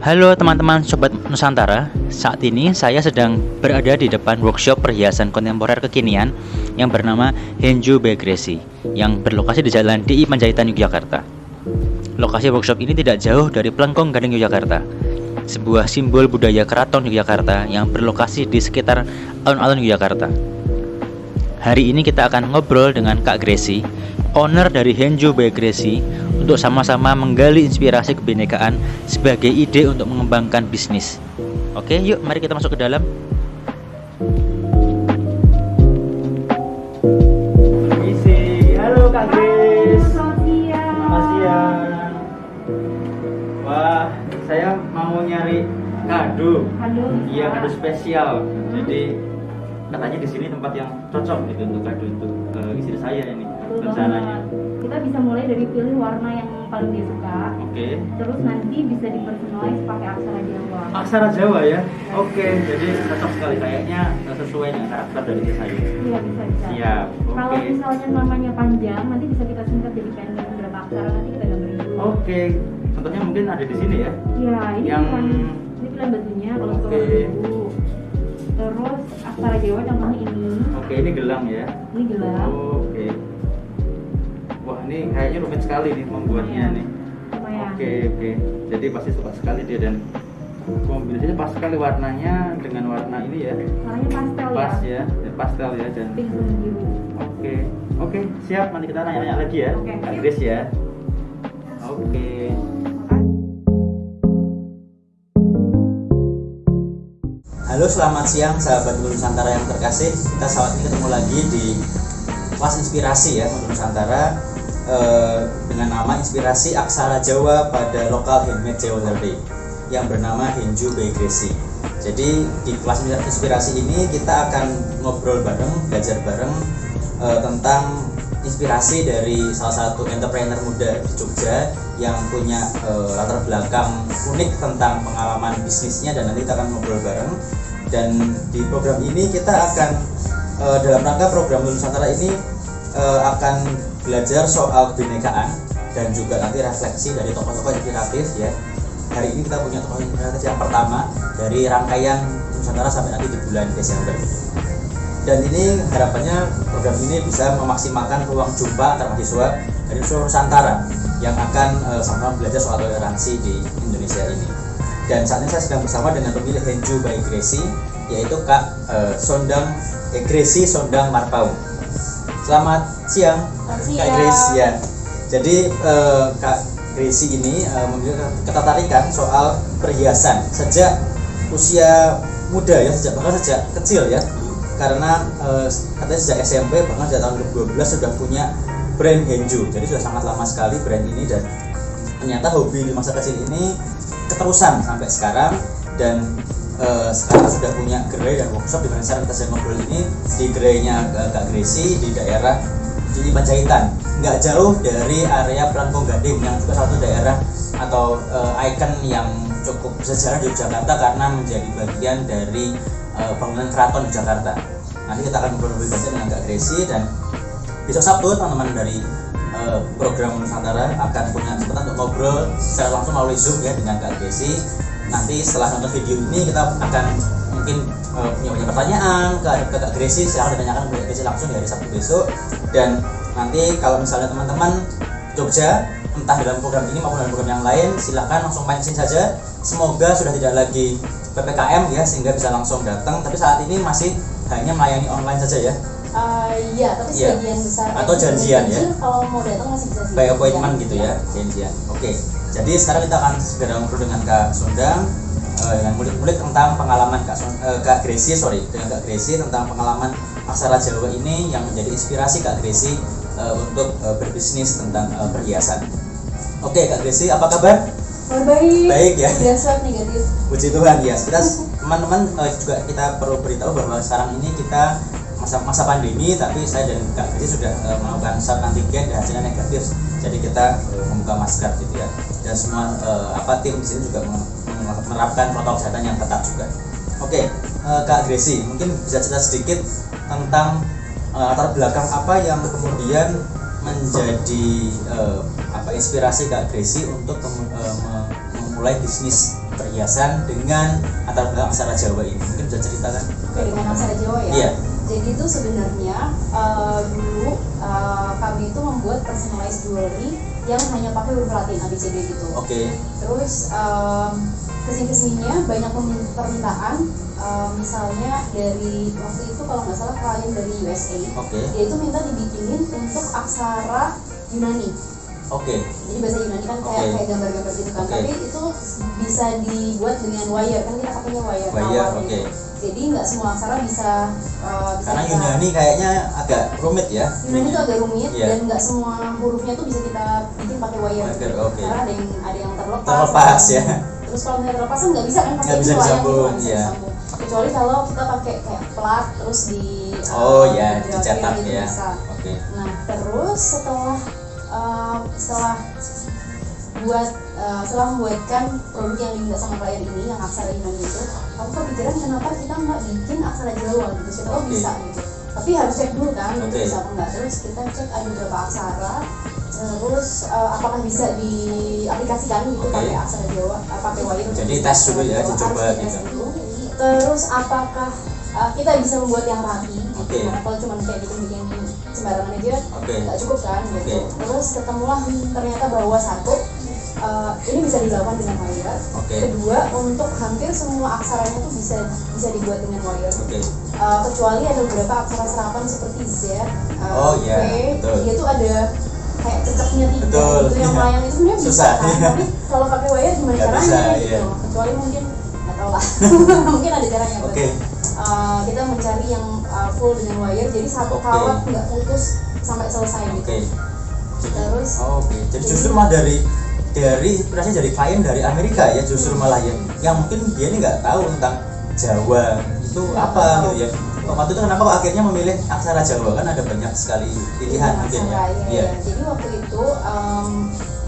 Halo teman-teman Sobat Nusantara, saat ini saya sedang berada di depan workshop perhiasan kontemporer kekinian yang bernama Henju by Gracie yang berlokasi di Jalan DI Panjaitan, Yogyakarta. Lokasi workshop ini tidak jauh dari Plengkong Gading, Yogyakarta, sebuah simbol budaya keraton Yogyakarta yang berlokasi di sekitar alun-alun Yogyakarta. Hari ini kita akan ngobrol dengan Kak Gracie, owner dari Henju by Gracie, untuk sama-sama menggali inspirasi kebinekaan sebagai ide untuk mengembangkan bisnis. Oke, yuk mari kita masuk ke dalam. Halo Kak Grace. Selamat siang. Selamat siang. Wah, saya mau nyari kado. Kado. Iya, kado spesial. Jadi katanya di sini tempat yang cocok gitu untuk kado untuk istri saya ini rencananya. Kita bisa mulai dari pilih warna yang paling dia suka. Oke. Terus nanti bisa dipersonalize pakai aksara Jawa. Aksara Jawa ya. Oke, jadi cocok sekali kayaknya sesuai dengan karakter dari istri saya. Iya, bisa. Siap. Kalau Oke. misalnya namanya panjang, nanti bisa kita singkat jadi pendek beberapa aksara, nanti kita gambarin dulu. Oke. Contohnya mungkin ada di sini ya. Iya, ini Yang- pilihan bajunya kalau Oke. dulu. Terus aksara Jawa contohnya ini. Oke, ini gelang ya. Ini gelang. Oke. Wah, ini kayaknya rumit sekali nih membuatnya nih. Lumayan. Oke. Jadi pasti suka sekali dia dan kombinasinya pas sekali warnanya dengan warna ini ya. Warnanya pastel Pas ya. ya, pastel ya dan Pink sama biru. Oke, siap. Nanti kita nanya-nanya lagi ya, Oke. Kak Grace ya. Oke. Halo, selamat siang sahabat Guru Nusantara yang terkasih. Kita saat ini ketemu lagi di kelas inspirasi ya Guru Nusantara dengan nama Inspirasi Aksara Jawa pada Lokal Handmade Jewelry yang bernama Henju by Gracie. Jadi di kelas inspirasi ini kita akan ngobrol bareng, belajar bareng tentang inspirasi dari salah satu entrepreneur muda di Jogja yang punya latar belakang unik tentang pengalaman bisnisnya, dan nanti kita akan ngobrol bareng. Dan di program ini kita akan dalam rangka program Nusantara ini akan belajar soal kebinekaan dan juga nanti refleksi dari tokoh-tokoh inspiratif ya. Hari ini kita punya tokoh inspiratif yang pertama dari rangkaian Nusantara sampai nanti di bulan Desember. Dan ini harapannya program ini bisa memaksimalkan ruang jumpa antar mahasiswa dari seluruh Nusantara yang akan sama-sama belajar soal toleransi di Indonesia ini. Dan saat ini saya sedang bersama dengan pemilik Henju by Gracie, yaitu Kak Gracie Sondang Marpau. Selamat siang, Kak Grace ya. Jadi Kak Gracie ini memiliki ketertarikan soal perhiasan sejak usia muda ya, bahkan sejak kecil ya. Karena katanya sejak SMP, bahkan sejak tahun 2012 sudah punya brand Henju. Jadi sudah sangat lama sekali brand ini, dan ternyata hobi di masa kecil ini keterusan sampai sekarang. Dan sekarang sudah punya gerai dan workshop di mana kita sedang ngobrol ini di gerainya Kak Gracie di daerah di Panjaitan, nggak jauh dari area Plengkong Gading yang juga satu daerah atau ikon yang cukup bersejarah di Jakarta karena menjadi bagian dari bangunan keraton di Jakarta. Nanti kita akan ngobrol lebih banyak dengan Kak Gracie, dan besok Sabtu teman-teman dari program Nusantara akan punya kesempatan untuk ngobrol secara langsung melalui Zoom ya dengan Kak Gracie. Nanti setelah nonton video ini kita akan mungkin punya banyak pertanyaan ke Kak Gracie. Silahkan ditanyakan ke Kak Gracie langsung di hari Sabtu besok. Dan nanti kalau misalnya teman-teman Jogja entah dalam program ini maupun dalam program yang lain, silahkan langsung main sini saja. Semoga sudah tidak lagi PPKM ya, sehingga bisa langsung datang. Tapi saat ini masih hanya melayani online saja ya. Iya, tapi Iya. sebagian besar Atau janjian ya? Kalau mau datang masih bisa By appointment gitu ya, janjian. Oke. Jadi sekarang kita akan segera ngobrol dengan Kak Sondang dengan mulik-mulik tentang pengalaman Kak Gracie tentang pengalaman aksara Jawa ini yang menjadi inspirasi Kak Gracie untuk berbisnis tentang perhiasan. Oke, Kak Gracie, apa kabar? Baik. Baik ya. Biasa negatif. Puji Tuhan ya. Kita teman-teman juga kita perlu beritahu bahwa sekarang ini kita masa pandemi, tapi saya dan Kak Gracie sudah melakukan swab antigen dan hasilnya negatif. Jadi kita membuka masker gitu ya. Dan semua tim di sini juga menerapkan protokol kesehatan yang ketat juga. Oke, Kak Gracie, mungkin bisa cerita sedikit tentang latar belakang apa yang kemudian menjadi inspirasi Kak Gracie untuk memulai bisnis perhiasan dengan latar belakang aksara Jawa ini? Mungkin bisa ceritakan? Oke, dengan aksara Jawa ya. Iya. Jadi itu sebenarnya dulu kami itu membuat personalized jewelry yang hanya pakai huruf Latin ABCD gitu. Oke. Terus kesini-kesininya banyak permintaan, misalnya dari waktu itu kalau nggak salah klien dari USA, Oke. dia itu minta dibikinin untuk aksara Yunani. Oke. Jadi bahasa Yunani kan kayak Oke. kayak gambar-gambar gitu kan, Oke. tapi itu bisa dibuat dengan wire, kan kita pakainya wire. Wire, mawar oke. gitu. Jadi nggak semua aksara bisa Karena kita- Yunani kayaknya agak rumit ya. Yunani itu agak rumit Iya. dan nggak semua hurufnya tuh bisa kita bikin pakai wire. Wire, oke. Karena ada yang terlepas. Terlepas ya. Terus kalau misalnya terlepas kan nggak bisa kan pakai Nggak bisa itu, wayang disambung, gitu, nggak bisa iya. disambung. Kecuali kalau kita pakai kayak plat terus di Oh ya, grafir dicetak gitu ya. bisa. Oke. Nah terus setelah membuatkan produk yang diminta sama klien ini yang aksara Yunani itu, aku kepikiran kenapa kita nggak bikin aksara Jawa gitu, siapa tahu Oke. bisa gitu. Tapi harus cek dulu kan, gitu, Oke. bisa apa enggak. Terus kita cek ada beberapa aksara, terus apakah bisa diaplikasikan gitu Oke. pakai aksara Jawa, pakai wire. Jadi tes dulu ya, Harus dicoba dites gitu. dulu. Terus apakah kita bisa membuat yang rapi? Oke. Karena kalau cuma kayak bikin sembarangan aja Oke. nggak cukup kan gitu. Oke. Terus ketemulah ternyata bahwa satu, ini bisa dilakukan dengan wire. Oke. Kedua, untuk hampir semua aksaranya tuh bisa dibuat dengan wire. Oke. Kecuali ada beberapa aksara serapan seperti Z, Oh, iya, V, betul. dia tuh ada kayak ceceknya tiga Betul, gitu, yang iya. melayang itu sebenarnya bisa Susah, kan, iya. tapi kalau pakai wire gimana Nggak caranya bisa, gitu. iya. Kecuali mungkin nggak tahu lah, mungkin ada caranya. Oke. Kita mencari yang full dengan wire, jadi satu Oke. kawat nggak putus sampai selesai gitu. Oke. Terus Oke. Jadi justru malah dari inspirasinya dari klien dari Amerika ya, justru malah yang mungkin dia ini nggak tahu tentang Jawa itu Nggak apa tahu. gitu ya. Waktu itu kenapa kok akhirnya memilih aksara Jawa, kan ada banyak sekali pilihan mungkin ya. Aksara, iya. Jadi waktu itu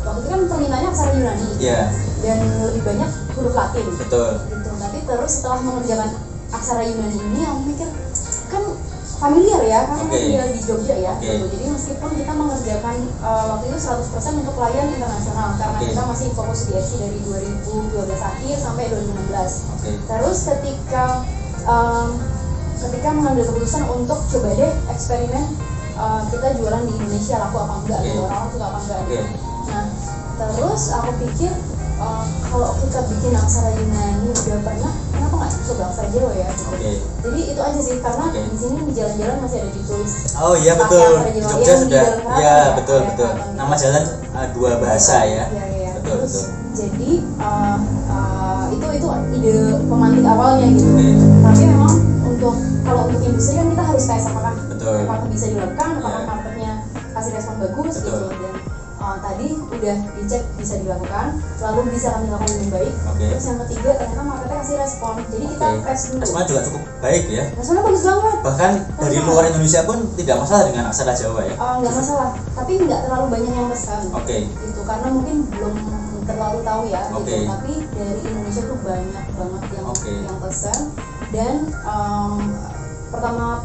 kan permintaannya aksara Yunani Iya, dan lebih banyak huruf Latin betul. gitu. Tapi terus setelah mengerjakan aksara Yunani ini, aku mikir kan familiar ya, karena Oke. tinggal di Jogja ya. Oke. Gitu. Jadi meskipun kita mengerjakan waktu itu 100% untuk klien internasional, karena Oke. kita masih fokus di FC dari 2012 akhir sampai 2016. Oke. Terus ketika mengambil keputusan untuk coba deh eksperimen, kita jualan di Indonesia laku apa enggak, Oke. gitu, orang suka apa enggak Oke. gitu. Nah terus aku pikir kalau kita bikin aksara Yunani udah pernah, kenapa nggak coba aksara Jawa ya gitu. Oke. Jadi itu aja sih, karena Oke. di sini di jalan-jalan masih ada ditulis Oh iya pakai betul. aksara Di Jawa. Jogja Yang di sudah Jalan Keraton ya, ya, betul kayak betul. keraton Nama jalan dua bahasa ya. Iya, iya. Betul, Terus betul. jadi itu ide pemantik awalnya gitu. Oke. Tapi memang kalau untuk industri kan kita harus tes apakah Betul. bisa dilakukan, apakah Iya. marketnya kasih respon bagus Betul. gitu. Dan tadi udah dicek bisa dilakukan, lalu bisa kami lakukan dengan baik. Oke. Terus yang ketiga ternyata marketnya kasih respon, jadi kita Oke. tes dulu. Responnya juga cukup baik ya. Responnya bagus banget. Bahkan dari luar Indonesia pun tidak masalah dengan aksara Jawa ya. Nggak masalah, tapi nggak terlalu banyak yang pesan. Oke. Gitu, karena mungkin belum terlalu tahu ya. Oke. Gitu. Tapi dari Indonesia tuh banyak banget Oke. yang pesan. Dan pertama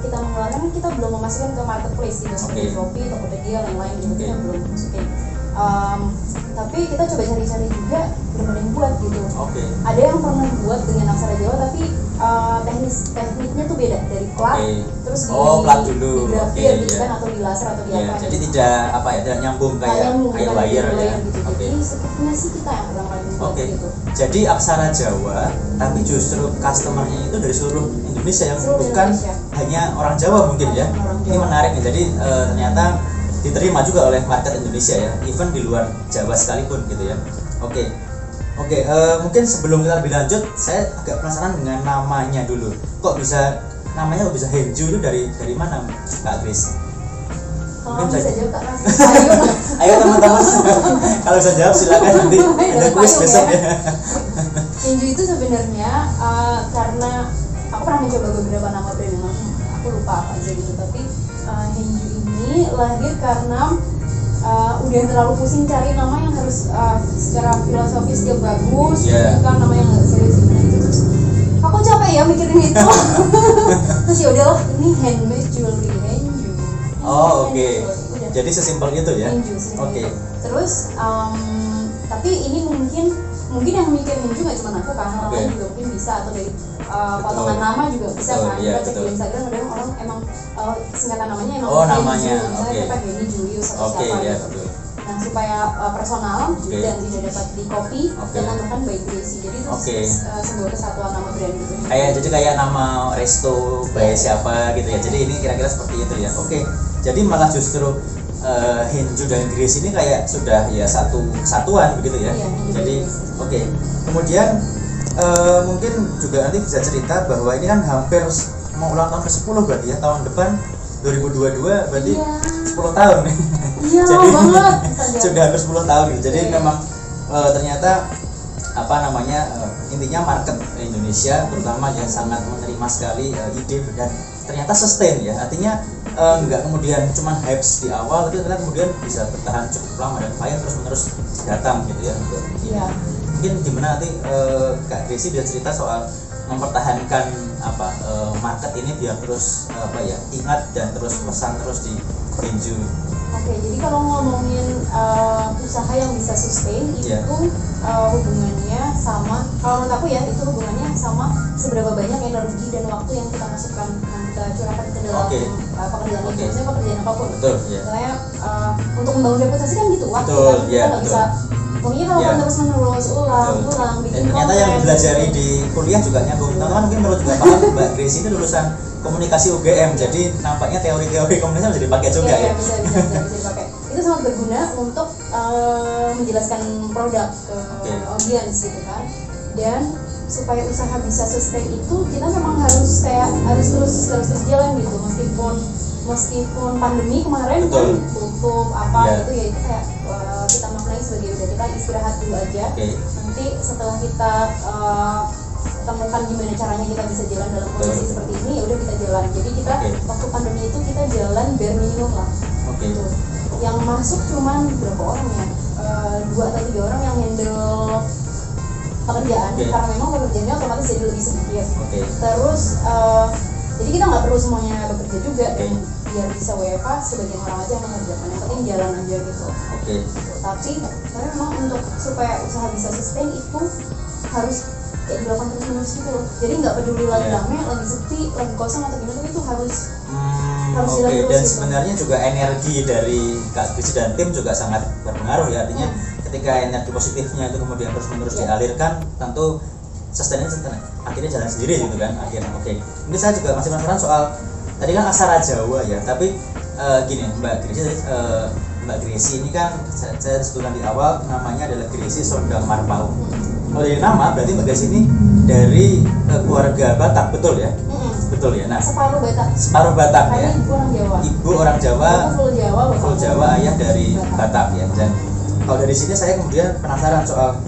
kita mengeluarkan kan kita belum memasukkan ke marketplace gitu, seperti Oke. Shopee, Tokopedia, lain-lain gitu, Oke. kita belum masukin. Tapi kita coba cari-cari juga belum ada yang buat gitu. Oke. Ada yang pernah buat dengan aksara Jawa, tapi tekniknya tuh beda dari plat, Oke. terus Plat dulu. di grafir Oke, gitu iya. kan, atau di laser atau di Ya, apa jadi gitu. tidak apa ya, tidak nyambung kayak wire ya. gitu. Oke. Jadi sepertinya sih kita yang pertama kali buat Oke. gitu. Jadi aksara Jawa, tapi justru customernya itu dari seluruh Indonesia yang Seluruh bukan Indonesia. hanya orang Jawa mungkin ya. Orang Ini Jawa. menarik nih. Jadi ternyata diterima juga oleh market Indonesia ya, even di luar Jawa sekalipun gitu ya. Oke. Mungkin sebelum kita lebih lanjut, saya agak penasaran dengan namanya dulu. Namanya bisa Henju itu dari mana, Kak Grace? Kalau Mungkin bisa bisa- jawab Kak Mas, ayo. Ayo teman-teman, kalau bisa jawab silakan, nanti ada Ada kuis payung besok ya. ya. Hinju itu sebenarnya karena aku pernah mencoba beberapa nama brand yang aku lupa apa aja gitu, tapi Hinju ini lahir karena udah terlalu pusing cari nama yang harus secara filosofis dia bagus, Yeah. kan nama yang nggak serius gimana gitu. Terus aku capek ya mikirin itu. Terus ya udahlah, ini handmade jewelry Hinju. Oh, oke. Udah. Jadi sesimpel itu ya. Hinju, sebenarnya. Oke. Terus tapi ini mungkin mungkin yang mikir Hinju nggak cuma aku kan, orang Oke. lain juga mungkin bisa, atau dari Betul. potongan nama juga bisa Betul, kan. iya, Kita cek betul. di Instagram ada orang emang singkatan namanya emang Oh, Hinju. namanya, Misalnya oke. kita Henny Julius atau Oke, siapa ya gitu. betul. Nah supaya personal Oke. dan tidak dapat di copy Oke. dan namakan by Gracie. Jadi itu Oke. sebuah kesatuan nama brand gitu. Jadi kayak nama resto by siapa gitu ya. Jadi ini kira-kira seperti itu ya. Oke. Jadi malah justru Hinju dan Grace ini kayak sudah ya satu kesatuan begitu ya. Iya, Hinju dan Jadi Grace. oke. Kemudian mungkin juga nanti bisa cerita bahwa ini kan hampir mau ulang tahun ke-10 berarti ya, tahun depan 2022 berarti Iya. 10 tahun. Iya Jadi banget. Astaga. sudah hampir 10 tahun gitu. Jadi Iya. memang ternyata apa namanya intinya market Indonesia terutama ya sangat menerima sekali ide dan ternyata sustain ya, artinya nggak kemudian cuman hypes di awal tapi ternyata kemudian bisa bertahan cukup lama dan klien terus menerus datang gitu ya untuk ini. Iya. Mungkin gimana nanti Kak Gracie bisa cerita soal mempertahankan apa market ini biar terus apa ya ingat dan terus pesan terus di Hinju. Oke, jadi kalau ngomongin usaha yang bisa sustain Iya. itu hubungannya sama, kalau menurut aku ya itu hubungannya sama seberapa banyak energi dan waktu yang kita masukkan, yang kita curahkan ke dalam Oke. pekerjaan itu, Oke. maksudnya pekerjaan apapun. Betul ya. Misalnya untuk membangun reputasi kan gitu, waktu Betul, kan iya, kita nggak betul. bisa, pokoknya kalau Iya. terus menerus ulang, Betul. bikin Dan ternyata yang konten, dipelajari gitu. di kuliah juga nyambung. Teman-teman mungkin perlu juga paham Mbak Gracie ini lulusan komunikasi UGM, jadi nampaknya teori-teori komunikasi bisa dipakai juga Iya, ya. bisa dipakai. Itu sangat berguna untuk menjelaskan produk ke Oke. audiens gitu kan. Dan supaya usaha bisa sustain itu kita memang harus terus jalan gitu, meskipun pandemi kemarin Betul. kan tutup apa Iya. gitu ya, itu kayak kita maknai sebagai udah kita istirahat dulu aja. Oke. Nanti setelah kita temukan gimana caranya kita bisa jalan dalam kondisi Betul. seperti ini, ya udah kita jalan. Jadi kita Oke. waktu pandemi itu kita jalan bare minimum lah. Oke. Gitu. Yang masuk cuman berapa orang ya? 2 atau 3 orang yang handle pekerjaan, Oke. karena memang pekerjaannya otomatis jadi lebih sedikit. Oke. Terus jadi kita nggak perlu semuanya bekerja juga, dan Oke. biar bisa WFH sebagian orang aja yang mengerjakan, yang penting jalan aja gitu. Oke. Tapi memang untuk supaya usaha bisa sustain itu harus kayak dilakukan terus menerus gitu loh. Jadi nggak peduli lagi Iya. rame, lagi sepi, lagi kosong atau gimana, tapi itu harus Oke, jalan terus dan gitu. sebenarnya juga energi dari Kak Gracie dan tim juga sangat berpengaruh ya, artinya ketika energi positifnya itu kemudian terus menerus Iya. dialirkan, tentu sustainnya akhirnya jalan sendiri gitu kan akhirnya. Oke, ini saya juga masih penasaran soal tadi kan aksara Jawa ya, tapi gini Mbak Gracie ini kan saya sebutkan di awal namanya adalah Gracie Sondang Marpau. Kalau dari nama berarti Mbak Gracie ini dari keluarga Batak, betul ya? Betul ya. Nah, separuh Batak. separuh Batak ya. Kami ibu orang Jawa. Ibu orang Jawa, Aku full Jawa, bapak full Jawa, ayah dari Batak. Batak ya. Dan kalau dari sini saya kemudian penasaran soal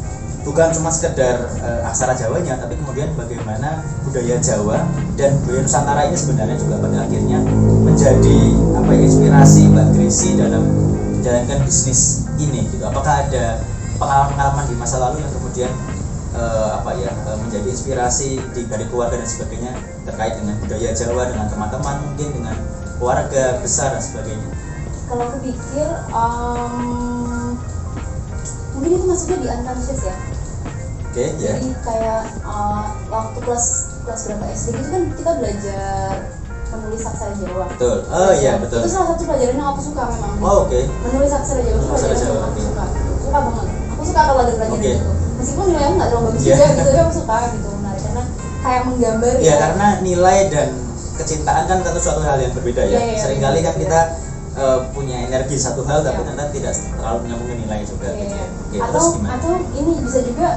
bukan cuma sekedar aksara Jawanya, tapi kemudian bagaimana budaya Jawa dan budaya Nusantara ini sebenarnya juga pada akhirnya menjadi apa ya inspirasi Mbak Gracie dalam menjalankan bisnis ini gitu. Apakah ada pengalaman-pengalaman di masa lalu yang kemudian menjadi inspirasi dari keluarga dan sebagainya terkait dengan budaya Jawa, dengan teman-teman mungkin dengan keluarga besar dan sebagainya. Kalau aku pikir mungkin itu masuknya di unconscious ya. Oke, ya. Jadi kayak waktu kelas berapa SD gitu kan kita belajar menulis aksara Jawa. Betul. Oh iya, betul. Itu salah satu pelajaran yang aku suka memang. Oh, oke. Menulis aksara Jawa itu Aksara pelajaran Jawa, yang aku oke. suka banget. Aku suka kalau ada pelajaran Oke. itu. Meskipun nilai aku nggak terlalu bagus Iya. juga gitu, tapi aku suka gitu, menarik karena kayak menggambar Ya karena nilai dan kecintaan kan tentu suatu hal yang berbeda ya. Iya, iya, Seringkali kan iya. kita punya energi satu hal tapi Iya. ternyata tidak terlalu menyambungkan nilai juga gitu ya. Oke, atau terus gimana? atau ini bisa juga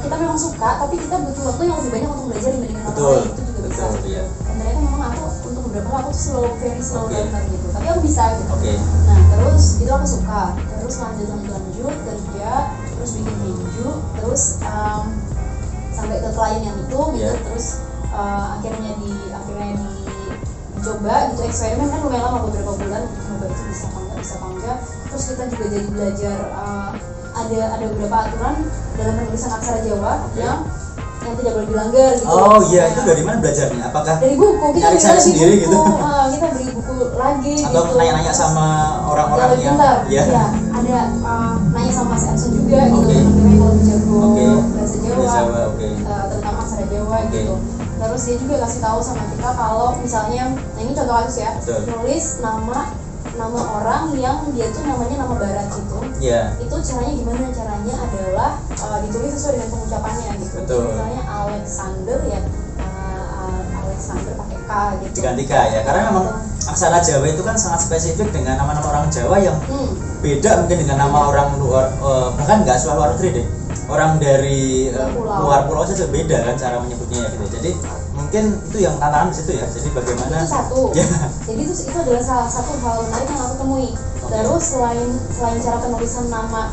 kita memang suka tapi kita butuh waktu yang lebih banyak untuk belajar dibandingkan orang Betul, lain, itu juga bisa. betul, iya. Dan ternyata memang aku untuk beberapa hal aku tuh very slow Oke. learner gitu, tapi aku bisa gitu. Oke. Nah terus itu aku suka, terus lanjut kerja, terus bikin Hinju, terus sampai ke klien yang itu gitu, Iya. terus akhirnya dicoba gitu, eksperimen kan lumayan lama, beberapa bulan, coba itu bisa apa enggak. Terus kita juga jadi belajar ada beberapa aturan dalam penulisan aksara Jawa Oke. yang tidak boleh dilanggar gitu. Oh iya, itu dari mana belajarnya? Apakah Dari buku, kita cari beli lagi sendiri buku, gitu? Kita beli buku lagi atau gitu. nanya-nanya sama orang-orang Yang yang pintar, ya? iya. Ada nanya sama Mas Edson juga gitu, Oke. teman-teman yang kalau jago Oke. Oke. gitu. Terus dia juga kasih tahu sama kita kalau misalnya, nah ini contoh kasus ya, Betul. nulis nama orang yang dia tuh namanya nama barat gitu. Iya. Itu caranya gimana? Adalah ditulis sesuai dengan pengucapannya gitu. Betul. Misalnya Alexander ya, Alexander pakai K gitu. Diganti K ya, karena memang aksara Jawa itu kan sangat spesifik dengan nama-nama orang Jawa yang beda mungkin dengan nama orang luar, bahkan nggak soal luar negeri deh, orang dari luar pulau saja beda kan cara menyebutnya ya gitu. Jadi mungkin itu yang tantangan di situ ya. Jadi bagaimana? Itu satu. Ya. Jadi itu adalah salah satu hal menarik yang aku temui. Terus selain cara penulisan nama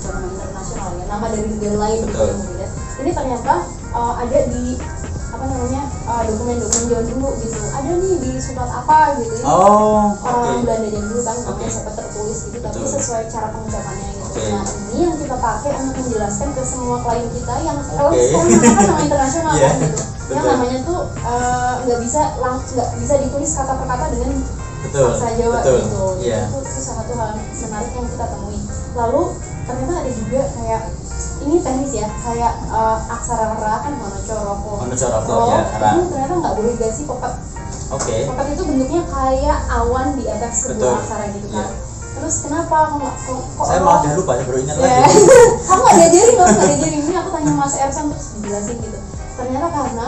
internasional ya, nama dari negara lain gitu yang berbeda. Ini ternyata ada di dokumen-dokumen zaman dulu gitu. Ada nih di surat apa gitu ya. Orang Belanda zaman dulu kan namanya sempat tertulis gitu, tapi sesuai cara pengucapannya gitu. Nah, ini yang kita pakai untuk menjelaskan ke semua klien kita yang kalau sekarang kan nama internasional kan gitu. Yang namanya tuh nggak bisa ditulis kata per kata dengan bahasa Jawa gitu. Itu salah satu hal menarik yang kita temui. Lalu ternyata ada juga kayak ini teknis ya, kayak aksara ra kan monocoroko ya, itu ternyata nggak boleh dikasih popet. Popet itu bentuknya kayak awan di atas sebuah aksara gitu kan. Terus kenapa kok saya malah udah lupa, baru ingat lagi. Aku nggak diajarin ini aku tanya Mas Ersan terus dijelasin gitu. Ternyata karena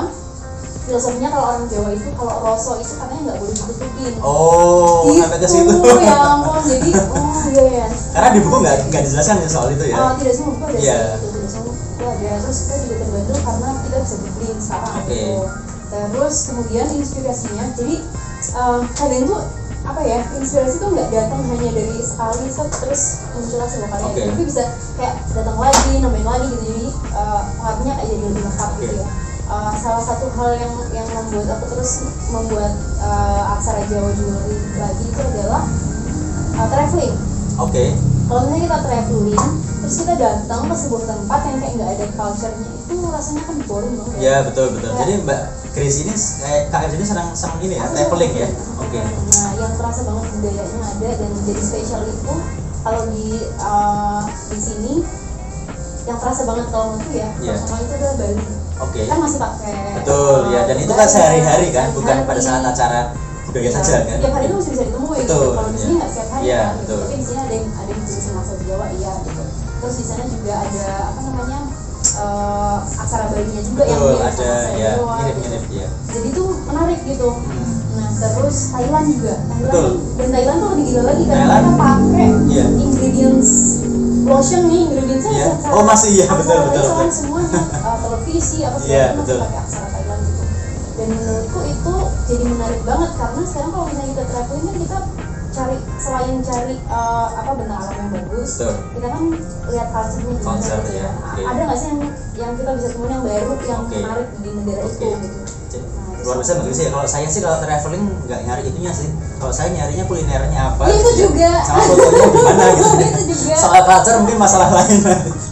filosofinya kalau orang Jawa itu kalau rasa itu katanya nggak boleh ditutupin. Sampai ke situ. Ya ampun, jadi iya. Karena di buku nggak dijelaskan soal itu ya. Tidak semua buku ada gitu, tidak semua buku ada. Terus kita juga terbantu karena kita bisa googling sekarang gitu. Terus kemudian inspirasinya, jadi kadang tuh apa ya, inspirasi tuh nggak datang hanya dari sekali terus muncul sebuah karya, tapi bisa kayak datang lagi, nambahin lagi gitu. Jadi pengaruhnya kayak jadi lebih lengkap gitu ya. Salah satu hal yang membuat aku terus membuat aksara Jawa Jewelry lagi itu adalah traveling. Kalau misalnya kita traveling, terus kita datang ke sebuah tempat yang kayak nggak ada culture-nya, itu rasanya kan boring banget ya. Iya betul. Jadi Mbak Grace ini Kak Grace ini senang ini ya, traveling ya. Nah, yang terasa banget budayanya ada dan jadi spesial itu kalau di sini yang terasa banget kalau menurutku ya, sama itu adalah Bali. Kan masih pakai. Betul ya, dan itu kan sehari-hari kan, bukan pada saat acara budaya saja kan. Tiap hari itu masih bisa ditemui. Kalau di sini nggak setiap hari kan. Tapi di sini ada yang tulisan bahasa Jawa gitu. Terus di sana juga ada aksara Balinya juga yang ada ya mirip-mirip ya. Jadi itu menarik gitu. Nah terus Thailand juga. Dan Thailand tuh lebih gila lagi karena kita pakai ingredients lotion nih, ingredientsnya masih betul. Semuanya televisi apa segala macam masih pakai aksara Thailand gitu. Dan menurutku itu jadi menarik banget karena sekarang kalau misalnya kita traveling kan kita selain cari benang alam yang bagus, kita kan lihat culture-nya gimana gitu ya. Ada nggak sih yang kita bisa temuin yang baru yang menarik di negara itu gitu. Luar biasa bagus ya. Kalau saya sih kalau traveling nggak nyari itunya sih. Kalau saya nyarinya kulinernya apa. Itu juga. Sama fotonya gimana gitu. Itu juga. Soal culture mungkin masalah lain.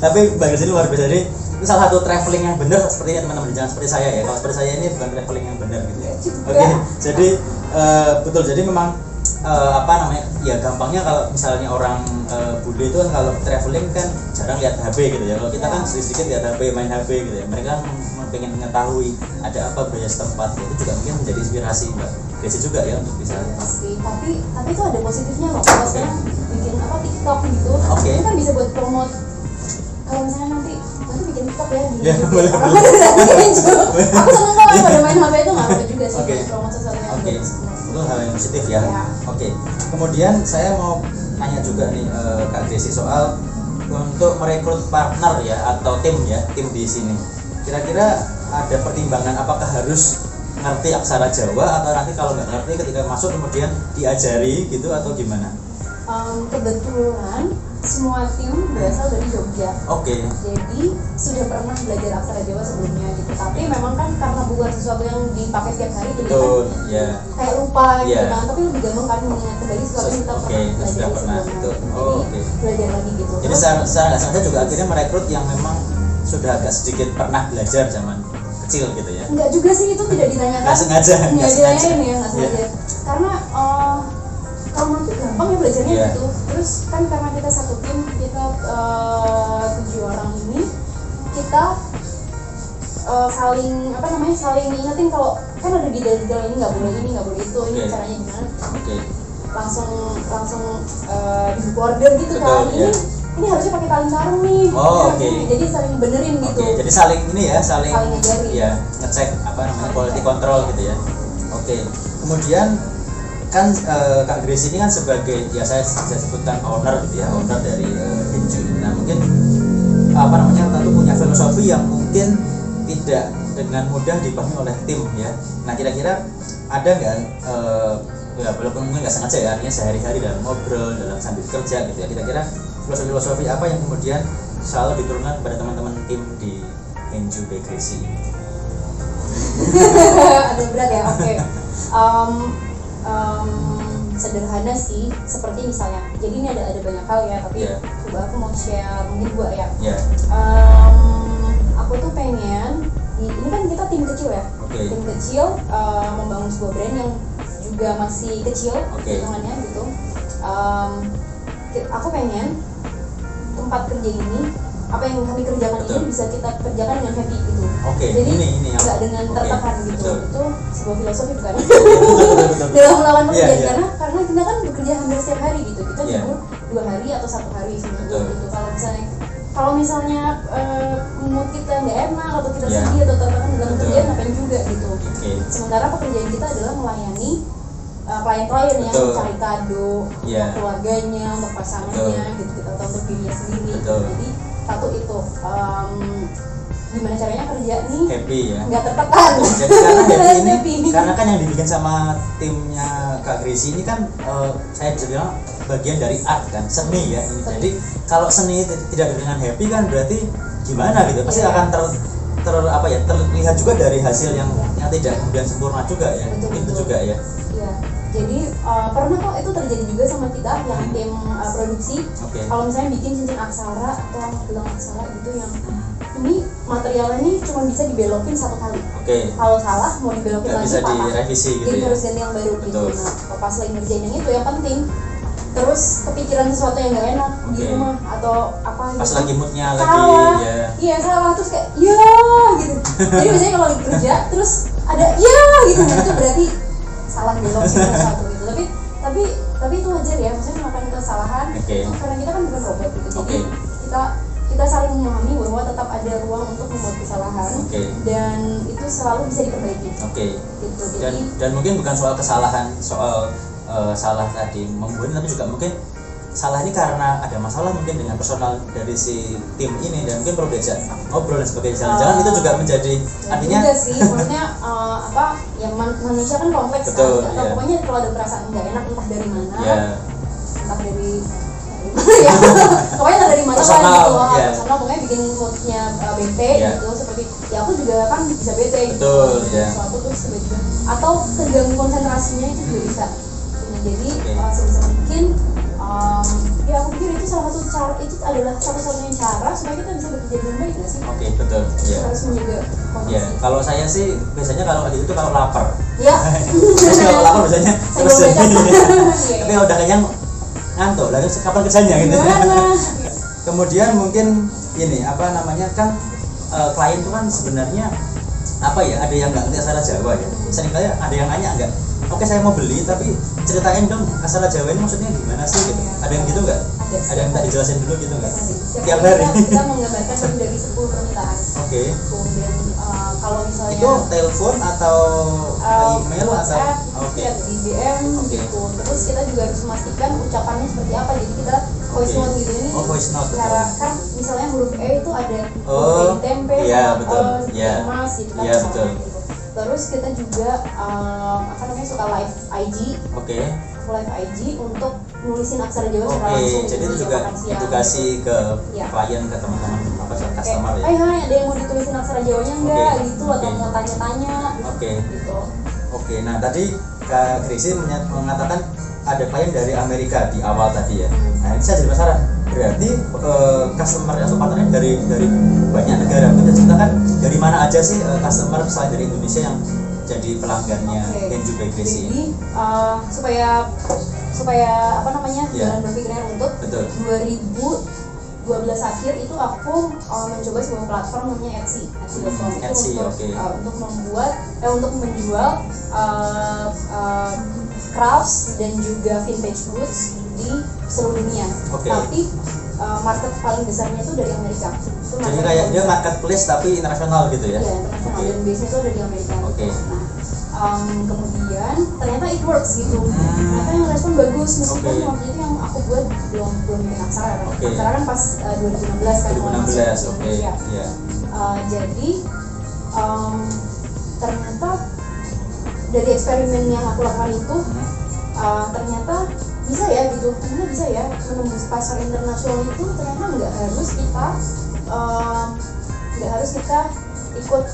Tapi bagus ini luar biasa. Jadi itu salah satu traveling yang benar seperti ini teman-teman, jangan seperti saya ya. Kalau seperti saya ini bukan traveling yang benar gitu ya. Jadi betul. Jadi memang ya gampangnya kalau misalnya orang bule itu kan kalau traveling kan jarang lihat HP gitu ya. Kalau kita kan sedikit lihat HP, main HP gitu ya. Mereka pengen mengetahui ada apa budaya setempat, itu juga mungkin menjadi inspirasi Mbak Grace juga ya untuk bisa. Pasti, tapi itu ada positifnya loh. Kalau sekarang bikin TikTok gitu, itu kan bisa buat promote. Kalau misalnya nanti bikin TikTok ya di aku seneng kalau pada main HP itu nggak apa juga sih promote sesuatu yang bagus. Itu hal yang positif ya. Kemudian saya mau nanya juga nih Kak Grace soal untuk merekrut partner ya atau tim di sini. Kira-kira ada pertimbangan apakah harus ngerti aksara Jawa atau nanti kalau nggak ngerti ketika masuk kemudian diajari gitu atau gimana? Kebetulan semua tim berasal dari Jogja. Jadi sudah pernah belajar aksara Jawa sebelumnya gitu. Tapi memang kan karena bukan sesuatu yang dipakai setiap hari, jadi kayak lupa gitu kan. Tapi lebih gampang kan mengingat kembali sesuatu yang kita pernah belajar sebelumnya. Jadi belajar lagi gitu. Jadi secara nggak sengaja juga akhirnya merekrut yang memang sudah agak sedikit pernah belajar zaman kecil gitu ya. Enggak juga sih, itu tidak ditanyakan. Nggak sengaja. Karena kalau menurut gampang ya belajarnya gitu. Terus kan karena kita satu tim, kita 7 orang ini, kita saling saling ingetin kalau kan ada detail-detail ini nggak boleh itu, ini Oke. caranya gimana, Oke. langsung di buku order gitu. Betul, kan iya. ini harusnya pakai tali sarung nih. Oh, oke. Jadi saling benerin gitu. Oke, jadi saling ini ya, saling ngajarin. ya, ngecek apa namanya quality control gitu ya. Oke. Kemudian kan Kak Grace ini kan sebagai ya saya sebutkan owner gitu ya, owner dari Henju. Nah, mungkin apa namanya tentu punya filosofi yang mungkin tidak dengan mudah dipahami oleh tim ya. Nah, kira-kira ada nggak ya walaupun mungkin nggak sengaja ya, artinya sehari-hari dalam ngobrol, dalam sambil kerja gitu ya, kira-kira filosofi apa yang kemudian selalu diturunkan kepada teman-teman tim di Henju by Gracie ini? Ada berat ya, oke. Sederhana sih, seperti misalnya, jadi ini ada banyak hal ya, tapi Yeah. coba aku mau share mungkin gua ya. Ya, Aku tuh pengen ini kan kita tim kecil ya, Oke. tim kecil membangun sebuah brand yang juga masih kecil Oke. hitungannya gitu. Aku pengen tempat kerja ini, apa yang kami kerjakan Betul. ini bisa kita kerjakan dengan happy gitu. Oke, Jadi ini yang nggak dengan oke, tertekan gitu. betul. Itu sebuah filosofi bukan? Betul. Dalam melawan Iya, pekerjaan iya. karena kita kan bekerja hampir setiap hari gitu. Kita Iya. libur 2 hari atau 1 hari seminggu Betul. gitu. Kalau misalnya mood kita nggak enak atau kita Iya. sedih atau tertekan dalam Betul. kerjaan, ngapain juga gitu. Oke. Sementara pekerjaan kita adalah melayani klien-klien yang Betul. cari kado Iya. untuk keluarganya, untuk pasangannya gitu, gitu atau untuk dirinya sendiri. Betul. Jadi satu itu gimana caranya kerja nih Happy ya. nggak tertekan. Jadi karena happy Happy. ini, karena kan yang dibikin sama timnya Kak Gracie ini kan saya bisa bilang bagian dari art kan, seni ya ini. Jadi kalau seni tidak dengan happy kan berarti gimana gitu, pasti Iya. akan terlihat juga dari hasil yang tidak kemudian sempurna juga ya. Betul, Itu betul. juga ya. Iya, jadi pernah kok itu terjadi juga sama kita yang tim produksi. Oke. Kalau misalnya bikin cincin aksara atau gelang aksara gitu yang ini materialnya nih cuma bisa dibelokin 1 kali. Oke. Kalau salah mau dibelokin Nggak lagi bisa patah. direvisi gitu Jadi ya. harus ganti yang baru gitu. Betul. Nah, pas lagi ngerjain yang itu yang penting. Terus kepikiran sesuatu yang nggak enak di Oke. rumah atau apa Pas gitu. lagi moodnya lagi Salah. ya. Iya salah, terus kayak ya gitu. Jadi biasanya kalau lagi kerja terus ada ya gitu, nah, itu berarti salah belok sih sesuatu gitu. Tapi itu wajar ya, maksudnya melakukan kesalahan. Oke. Karena kita kan bukan robot gitu. Jadi Oke. kita saling memahami bahwa tetap ada ruang untuk membuat kesalahan. Oke. Dan itu selalu bisa diperbaiki. Oke. Gitu. dan Jadi dan mungkin bukan soal kesalahan soal salah tadi membuat, tapi juga mungkin salah ini karena ada masalah mungkin dengan personal dari si tim ini, dan mungkin perlu diajak ngobrol dan sebagainya. Jangan-jangan itu juga menjadi artinya juga sih, maksudnya ya manusia kan kompleks. Betul, kan. Atau iya. pokoknya kalau ada perasaan nggak enak entah dari mana, ya entah dari ya, pokoknya entah dari mana lah Personal, gitu. iya. Personal pokoknya bikin moodnya bete Iya. gitu, seperti ya aku juga kan bisa bete gitu. Betul, iya. Sesuatu terus tiba-tiba atau terganggu konsentrasinya itu juga bisa. Nah, jadi Oke. sebisa mungkin ya aku pikir itu salah satu cara, itu adalah satu-satunya cara supaya kita bisa bekerja dengan baik nggak sih? oke, betul ya. Harus menjaga Ya, kondisi. kalau saya sih biasanya kalau lagi itu kalau lapar. Ya. Biasanya kalau lapar biasanya terus Saya jadi. bawa Tapi Iya. kalau udah kenyang ngantuk, lalu kapan kerjanya gitu. Gimana? Kemudian mungkin ini apa namanya kan klien itu kan sebenarnya apa ya, ada yang nggak ngerti aksara Jawa ya. Seringkali ada yang nanya nggak, oke saya mau beli tapi ceritain dong aksara Jawa ini maksudnya gimana sih gitu. Ada yang gitu nggak? Ada yang tak dijelasin dulu gitu nggak? Tiap hari. Kita menggambarkan lebih dari 10 permintaan. Oke. Kemudian kalau misalnya Itu telepon atau email WhatsApp, atau oke. chat di DM Oke. gitu. Terus kita juga harus memastikan ucapannya seperti apa. Jadi kita voice Oke. note gitu ini. Oh, voice note, Cara betul. kan misalnya huruf E itu ada Oh, huruf E di tempe, iya, sama betul. Iya. Mas gitu kan. Iya, misalnya betul. gitu. Terus kita juga suka live IG. Oke. Live IG untuk nulisin aksara Jawa secara Oke, langsung. jadi itu gitu, juga makan siang. edukasi ke Iya. klien, ke teman-teman apa sih, Kayak, customer ya. hai ada yang mau ditulisin aksara Jawanya enggak Oke, gitu, atau oke. mau tanya-tanya Oke. gitu. Oke, nah tadi Kak Gracie mengatakan ada klien dari Amerika di awal tadi ya. Nah ini saya jadi penasaran, berarti customer-nya atau partnernya dari banyak negara. Kita ceritakan dari mana aja sih customer selain dari Indonesia yang jadi pelanggannya Oke. Henju by Gracie Jadi ini? supaya apa namanya Iya. jalan berpikirnya untuk Betul. 2000 akhir itu aku mencoba sebuah platform namanya Etsy.com Etsy, itu oke. untuk menjual crafts dan juga vintage goods di seluruh dunia. Oke. Tapi market paling besarnya itu dari Amerika. Itu Jadi market kayak paling dia besar. marketplace tapi internasional gitu ya? Iya, internasional, Oke. dan biasanya itu ada di Amerika. Oke. Nah, kemudian ternyata it works gitu. Hmm. Ternyata yang respon bagus meskipun Oke. waktu itu yang aku buat belum bikin aksara kan. Oke. Aksara kan pas 2016 kan mulai masuk 2016, ke oke. Indonesia. Iya. Jadi ternyata dari eksperimen yang aku lakukan itu ternyata bisa ya gitu, ternyata bisa ya menembus pasar internasional itu. Ternyata nggak harus kita ikut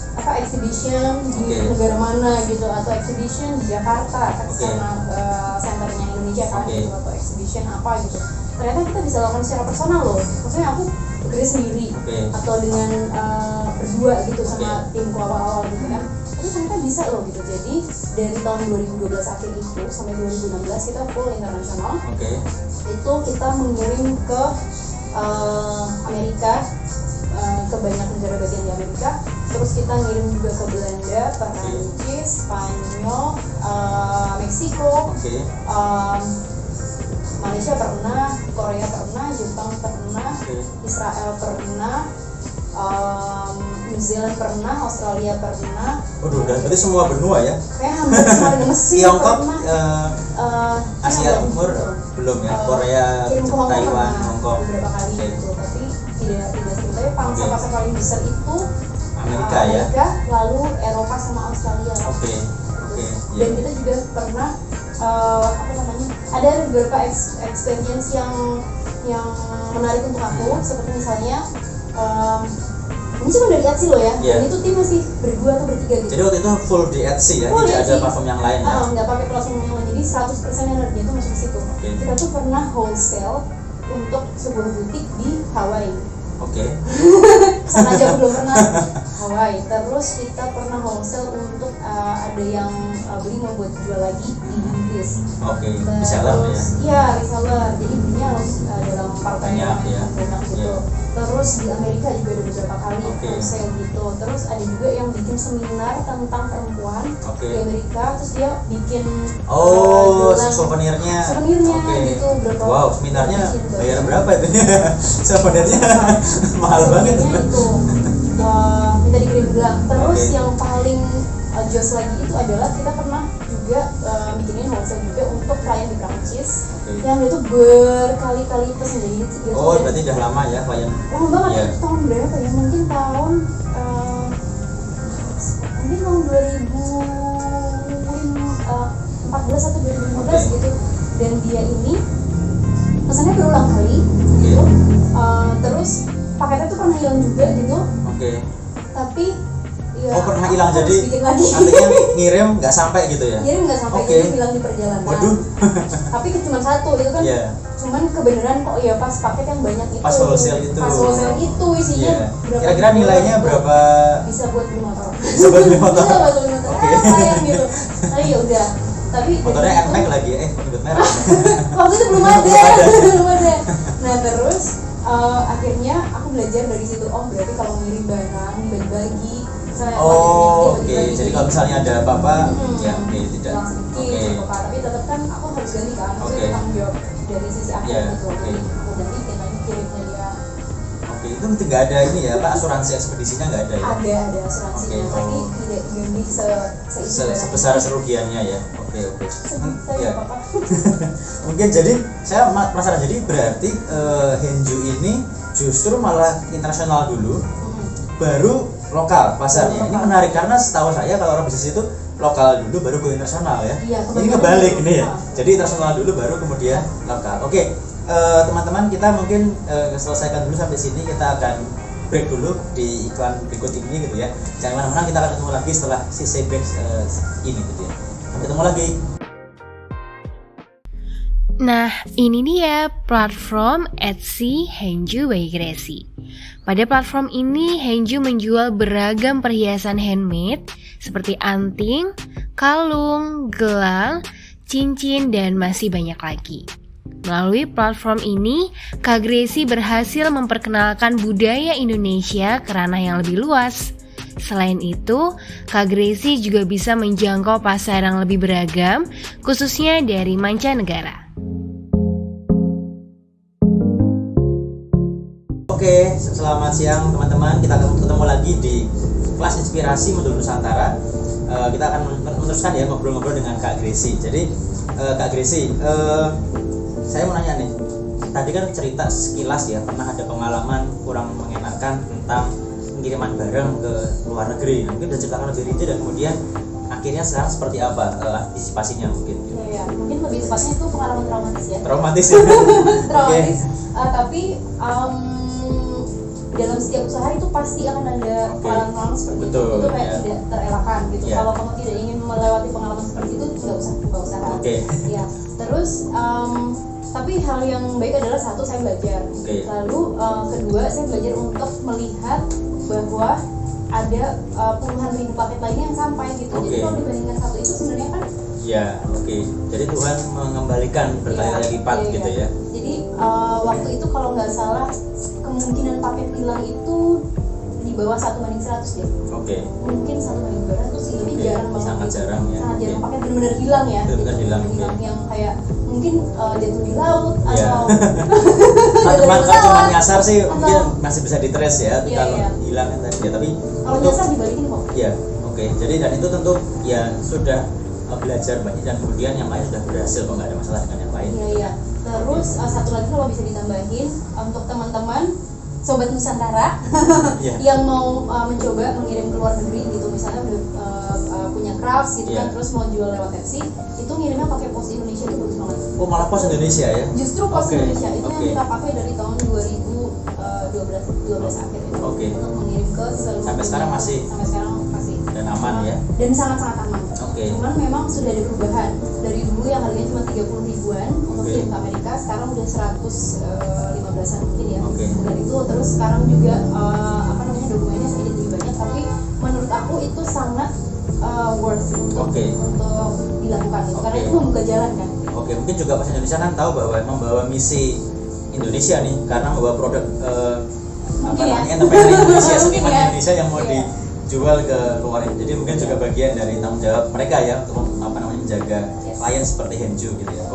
exhibition di Oke. negara mana gitu, atau exhibition di Jakarta Oke. sama centernya Indonesia kan Oke. gitu, atau exhibition apa gitu. Ternyata kita bisa lakukan secara personal loh, maksudnya aku bekerja sendiri Oke. atau dengan berdua gitu sama Oke. timku awal-awal gitu kan. Tapi ternyata bisa loh gitu. Jadi dari tahun 2012 akhir itu sampai 2016 kita full internasional. Oke. Itu kita mengirim ke Amerika, ke banyak negara bagian di Amerika. Terus kita ngirim juga ke Belanda, Perancis, Spanyol, Meksiko, Oke. Malaysia pernah, Korea pernah, Jepang pernah, Oke. Israel pernah, New Zealand pernah, Australia pernah. Waduh, udah berarti semua benua ya? Kayak hampir semua dengan Mesir Tiongkok, pernah. Asia China Timur belum ya? Eh, Korea, kirim ke Hong Kong Taiwan, pernah Hong Kong. beberapa kali Oke. gitu, tapi tidak sering. Tapi pasar paling besar itu Amerika ya? Amerika, lalu Eropa sama Australia. Oke. Oke. Dan Iya. kita juga pernah ada beberapa experience yang menarik untuk aku, seperti misalnya ini cuma dari Etsy loh ya, Iya. dan itu tim masih berdua atau bertiga gitu. Jadi waktu itu full di Etsy ya? Full Tidak ada Etsy. platform yang lain ya? Nggak pakai platform yang lain, jadi 100% energi itu masuk ke situ. Oke. Kita tuh pernah wholesale untuk sebuah butik di Hawaii. Oke. Sana aja aku belum pernah. Hawaii. Terus kita pernah wholesale untuk ada yang beli mau buat jual lagi di Inggris. Oke. Reseller ya? Iya, reseller. Jadi belinya harus dalam partai Banyak, ya. banyak gitu. Iya. Terus di Amerika juga ada beberapa kali Oke. wholesale gitu. Terus ada juga yang bikin seminar tentang perempuan Oke. di Amerika. Terus dia bikin Oh, gelang souvenirnya. souvenirnya Oke. gitu, berapa. Wow, seminarnya bikin bayar banyak. berapa itu? Souvenirnya mahal banget. Souvenirnya itu minta dikirim gelang. Terus Oke. yang paling jos lagi itu adalah kita pernah juga bikinin wholesale juga untuk klien di Prancis Oke. yang dia tuh berkali-kali pesen. Jadi dia tuh Oh, udah berarti udah lama ya klien. lama banget. Iya. Itu tahun berapa ya? Mungkin tahun 2014 atau 2015 Oke. gitu. Dan dia ini pesannya berulang kali Oke. gitu. Terus paketnya tuh pernah hilang juga gitu. Oke. Tapi ya, Oh, pernah hilang, aku harus jadi bikin lagi. artinya ngirim nggak sampai gitu ya? Ngirim nggak sampai, Oke. jadi hilang di perjalanan. Waduh. Tapi cuma satu itu kan. Iya. Cuman kebenaran kok ya pas paket yang banyak itu. Pas wholesale itu. Pas wholesale itu isinya Iya. berapa? Kira-kira nilainya berapa? Bisa buat beli motor. Bisa buat beli motor. Bisa buat beli motor. Oke. Sayang gitu. Tapi ya udah. Tapi Motornya dari NMAX itu- lagi nyebut merek. waktu itu belum ada. Belum ada. Belum ada. Nah terus akhirnya aku belajar dari situ. Oh berarti kalau ngirim barang bagi-bagi. Misalnya Oh, oke. bagi-bagi. Jadi kalau misalnya ada apa-apa, Hmm. ya oke tidak. Hilang sedikit, Oke. apa, tapi tetap kan aku harus ganti kan. Itu Oke. tanggung jawab dari sisi aku Iya, gitu. oke. Jadi aku ganti nanti kirimnya dia. Oke, itu nggak ada ini ya, Pak, asuransi ekspedisinya nggak ada ya? Ada asuransinya, Oke, tapi oh. tidak diganti Sebesar kerugiannya ya. Oke, oke. Saya Ya. nggak apa-apa. Mungkin jadi saya penasaran, jadi berarti Henju ini justru malah internasional dulu, baru lokal pasarnya. Ini Lokal. menarik karena setahu saya kalau orang bisnis itu lokal dulu baru go internasional ya. Iya, Ini kebetulan kebalik gitu. ini ya. Jadi internasional dulu baru kemudian lokal. Oke, teman-teman kita mungkin selesaikan dulu sampai sini. Kita akan break dulu di iklan berikut ini gitu ya. Jangan kemana-mana, kita akan ketemu lagi setelah sisi break ini gitu ya. Sampai ketemu lagi. Nah, ini dia platform Etsy Henju by Gracie. Pada platform ini, Henju menjual beragam perhiasan handmade seperti anting, kalung, gelang, cincin, dan masih banyak lagi. Melalui platform ini, Kak Gracie berhasil memperkenalkan budaya Indonesia ke ranah yang lebih luas. Selain itu, Kak Gracie juga bisa menjangkau pasar yang lebih beragam, khususnya dari mancanegara. Oke, selamat siang teman-teman. Kita akan ketemu lagi di kelas inspirasi Modul Nusantara. Kita akan meneruskan ya ngobrol-ngobrol dengan Kak Gracie. Jadi Kak Gracie, saya mau nanya nih. Tadi kan cerita sekilas ya, pernah ada pengalaman kurang mengenakan tentang pengiriman barang ke luar negeri. Mungkin bisa ceritakan lebih rinci dan kemudian akhirnya sekarang seperti apa antisipasinya mungkin? Ya, mungkin lebih tepatnya itu pengalaman traumatis ya. Traumatis ya. Traumatis. Tapi dalam setiap usaha itu pasti akan ada pengalaman seperti itu. Itu kayak tidak terelakkan gitu. Kalau kamu tidak ingin melewati pengalaman seperti itu, nggak usah buka usaha. Ya. Terus tapi hal yang baik adalah satu, saya belajar. Lalu kedua, saya belajar untuk melihat bahwa ada puluhan ribu paket lainnya yang sampai gitu. Jadi kalau dibandingkan satu itu sebenarnya kan jadi Tuhan mengembalikan berkali-kali lipat gitu ya. Jadi waktu itu kalau nggak salah kemungkinan paket hilang itu di bawah 1/100 deh. Mungkin 1/200 sih, tapi jarang banget. Sangat jarang ya. Sangat jarang paket benar-benar hilang ya. Benar-benar hilang. Yang kayak mungkin jatuh di laut atau teman-teman kalau cuma nyasar sih mungkin masih bisa ditrace ya. Kalau hilang kan tadi ya, tapi kalau nyasar dibalikin kok. Iya, jadi dan itu tentu ya sudah belajar banyak dan kemudian yang lain sudah berhasil kok, nggak ada masalah dengan yang lain. Iya. Terus satu lagi kalau bisa ditambahin untuk teman-teman Sobat Nusantara yang mau mencoba mengirim ke luar negeri gitu, misalnya udah punya crafts gitu kan, terus mau jual lewat Etsy, itu ngirimnya pakai pos Indonesia itu bagus banget. Oh, malah pos Indonesia ya? Justru pos Indonesia itu yang kita pakai dari tahun 2012 akhir itu untuk mengirim ke seluruh sampai sekarang masih dan aman ya, dan sangat aman. Cuman memang sudah ada perubahan dari dulu yang harganya cuma 30 ribuan untuk kirim ke Amerika, sekarang udah 115-an mungkin ya. Dan itu terus sekarang juga dokumennya sedikit lebih banyak, tapi menurut aku itu sangat worth untuk dilakukan itu, karena itu membuka jalan kan. Mungkin juga Pos Indonesia kan tahu bahwa membawa misi Indonesia nih, karena membawa produk entrepreneur Indonesia, seniman Indonesia yang mau dijual ke luar. Jadi mungkin juga bagian dari tanggung jawab mereka ya untuk menjaga klien seperti Henju gitu ya.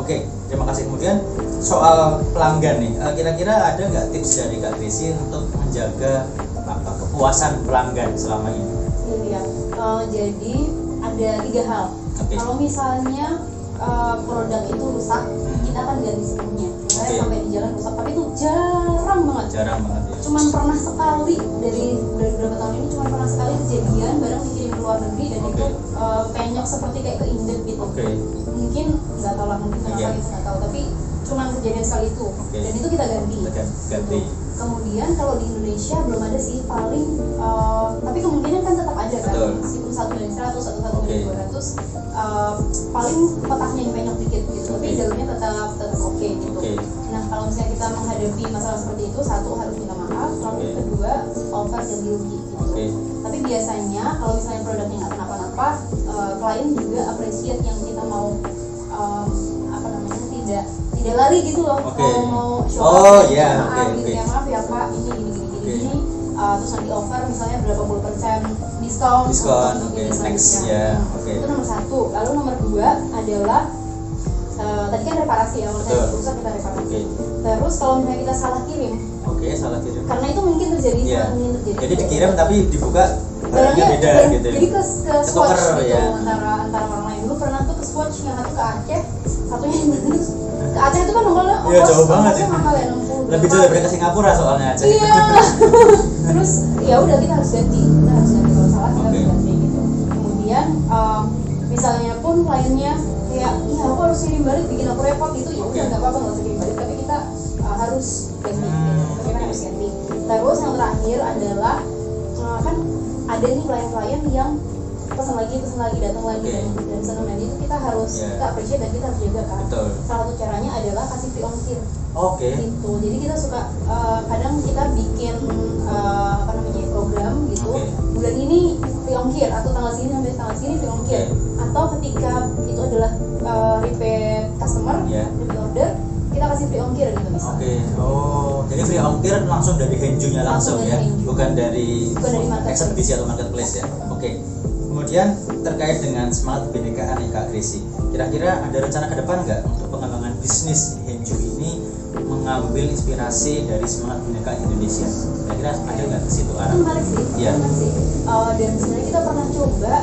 Terima kasih. Kemudian soal pelanggan nih, kira-kira ada nggak tips dari Kak Gracie untuk menjaga kepuasan pelanggan selama ini? Jadi ada 3 hal. Kalau misalnya produk itu rusak, kita akan ganti sepenuhnya. Sampai di jalan rusak, tapi itu jarang banget ya. Cuman pernah sekali dari beberapa tahun ini, cuman pernah sekali kejadian barang dikirim ke luar negeri dan itu penyok seperti kayak keinjek gitu. Mungkin nggak tahu lah, mungkin kenapa kita nggak tahu, tapi cuman kejadian sekali itu. Dan itu kita ganti. Kemudian kalau di Indonesia belum ada sih, paling tapi kemungkinan kan tetap ada kan, meskipun 1/100 atau 1/200, paling kotaknya yang penyok dikit gitu, tapi dalamnya tetap oke gitu. Nah kalau misalnya kita menghadapi masalah seperti itu, satu harus minta maaf, lalu kedua offer ganti rugi gitu. Tapi biasanya kalau misalnya produknya nggak kenapa-napa, klien juga appreciate yang kita mau tidak lari gitu loh. Kalau mau show maaf ya Pak, ini gini. Terus nanti offer misalnya berapa puluh % diskon next ya. Itu nomor 1. Lalu nomor 2 adalah tadi kan reparasi ya, kalau rusak kita reparasi. Terus kalau misalnya kita salah kirim, karena itu mungkin terjadi. Jadi dikirim tapi dibuka barangnya beda gitu. Jadi ke Swatch gitu, antara orang lain. Dulu pernah tuh ke Swatch, yang satu ke Aceh, satunya ke Aceh itu kan nongolnya jauh banget ya. Mahal ya, 60. Lebih jauh daripada ke Singapura soalnya Aceh. Terus ya udah kita harus ganti kalau salah kita harus ganti gitu. Kemudian misalnya pun kliennya kayak, iya aku harus kirim balik, bikin aku repot gitu, ya udah nggak apa-apa, nggak usah kirim balik, tapi kita harus ganti gitu. Kita harus ganti. Terus yang terakhir adalah kan ada nih klien-klien yang pesan lagi datang lagi dan senang, dan itu kita harus kita appreciate dan kita harus jaga kan. Salah satu caranya adalah kasih free ongkir. Gitu. Jadi kita suka kadang kita bikin program gitu. Bulan ini free ongkir, atau tanggal sini sampai tanggal sini free ongkir. Atau ketika itu adalah repeat customer, repeat order, kita Oke. Oh, jadi free ongkir langsung dari Henju-nya langsung Langsung ya, dari Henju. bukan dari marketplace. ekspedisi atau marketplace ya. Oke. Kemudian terkait dengan semangat kebinekaan nih Kak Gracie, kira-kira ada rencana ke depan nggak untuk pengembangan bisnis Henju ini mengambil inspirasi dari semangat kebinekaan Indonesia? Kira-kira ada nggak ke situ Itu arah? menarik sih, Iya. menarik sih. Dan sebenarnya kita pernah coba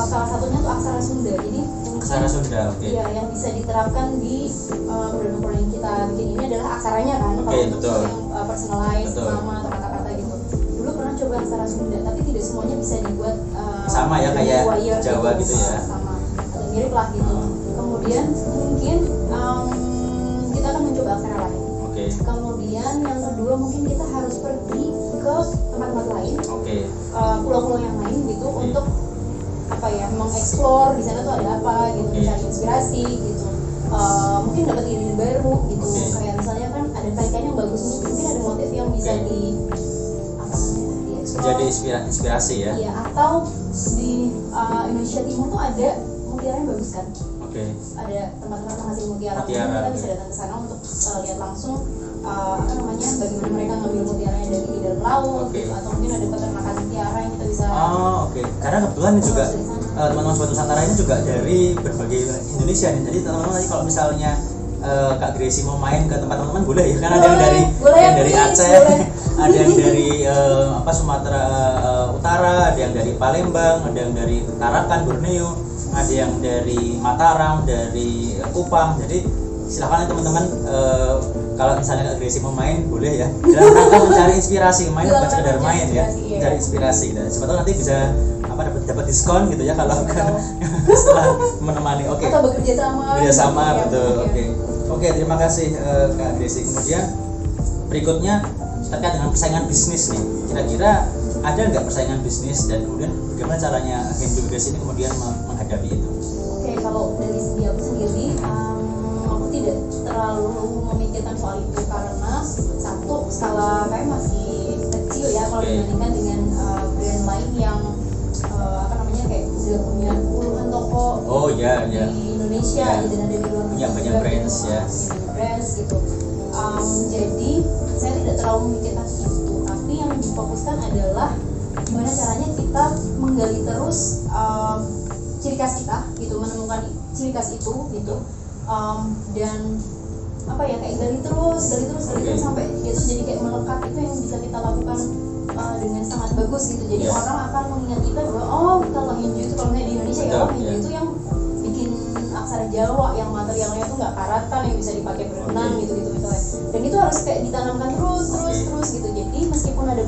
salah satunya tuh aksara Sunda. Jadi Aksara Sunda, oke. Iya, yang bisa diterapkan di produk-produk yang kita bikin ini adalah aksaranya kan. Oke, Kalau untuk betul. yang personalized Betul. nama atau kata-kata gitu. Dulu pernah coba aksara Sunda, tapi tidak semuanya bisa dibuat Sama ya, kayak wire Jawa gitu ya. Sama atau mirip lah gitu. Hmm. Kemudian mungkin kita akan mencoba aksara lain. Oke. Kemudian yang kedua mungkin kita harus pergi ke tempat-tempat lain, Oke. pulau-pulau yang lain gitu untuk apa ya, mengeksplor di sana tuh ada apa gitu, Oke. mencari inspirasi gitu. Mungkin dapat ide baru gitu. Oke. Kayak misalnya kan ada tarikan yang bagus nih, mungkin ada motif yang bisa Oke. di apa namanya, dieksplor. Jadi inspirasi ya. Iya, atau di Indonesia Timur tuh ada mutiara yang bagus kan. Oke. Ada tempat-tempat penghasil mutiara. Mutiara, Mungkin kita oke. bisa datang ke sana untuk lihat langsung apa namanya, bagaimana mereka ngambil mutiaranya dari di dalam laut Oke. gitu. Atau mungkin ada peternakan mutiara yang kita bisa Oh, oke. Karena kebetulan ini juga dari sana. teman-teman Sobat Nusantara ini juga dari berbagai Indonesia nih. Jadi teman-teman nanti kalau misalnya Kak Gracie mau main ke tempat teman-teman boleh ya. Kan ada yang dari Boleh, yang dari please, Aceh, boleh. ada yang dari Sumatera Utara, ada yang dari Palembang, ada yang dari Tarakan, Borneo, ada yang dari Mataram, dari Kupang. Jadi silakan ya teman-teman, kalau misalnya Kak Gracie mau main boleh ya. Dalam rangka mencari inspirasi, main bukan sekedar main ya, Inspirasi, iya. mencari inspirasi. Dan siapa tahu nanti bisa dapat diskon gitu ya kalau setelah menemani. Oke. Atau bekerja sama. Bekerja sama, gitu ya, betul. mungkin. Oke, terima kasih Kak Gracie. Kemudian berikutnya terkait dengan persaingan bisnis nih. Kira-kira ada nggak persaingan bisnis dan kemudian bagaimana caranya Henju Gracie ini kemudian menghadapi itu? Oke, kalau dari segi aku sendiri, aku tidak terlalu memikirkan soal itu karena satu, skala kayak masih kecil ya kalau Oke. dibandingkan dengan brand lain yang apa namanya, kayak udah punya puluhan toko Oh ya, ya. di Indonesia Ya. gitu, dan ada di luar negeri Punya banyak juga brands, gitu, ya. punya banyak brands gitu. Jadi saya tidak terlalu memikirkan itu, tapi yang difokuskan adalah gimana caranya kita menggali terus ciri khas kita gitu, menemukan ciri khas itu gitu. Dan apa ya, kayak gali terus Oke. sampai itu jadi kayak melekat. Itu yang bisa kita lakukan dengan sangat bagus gitu. Jadi Yes. orang akan mengingat kita bahwa oh, kalau Henju itu, kalau misalnya di Indonesia ya, Betul, oh Henju ya. itu yang bikin aksara Jawa yang materialnya tuh nggak karatan, yang bisa dipakai berenang Oke. gitu misalnya. Dan itu harus kayak ditanamkan terus Oke. gitu. Jadi meskipun ada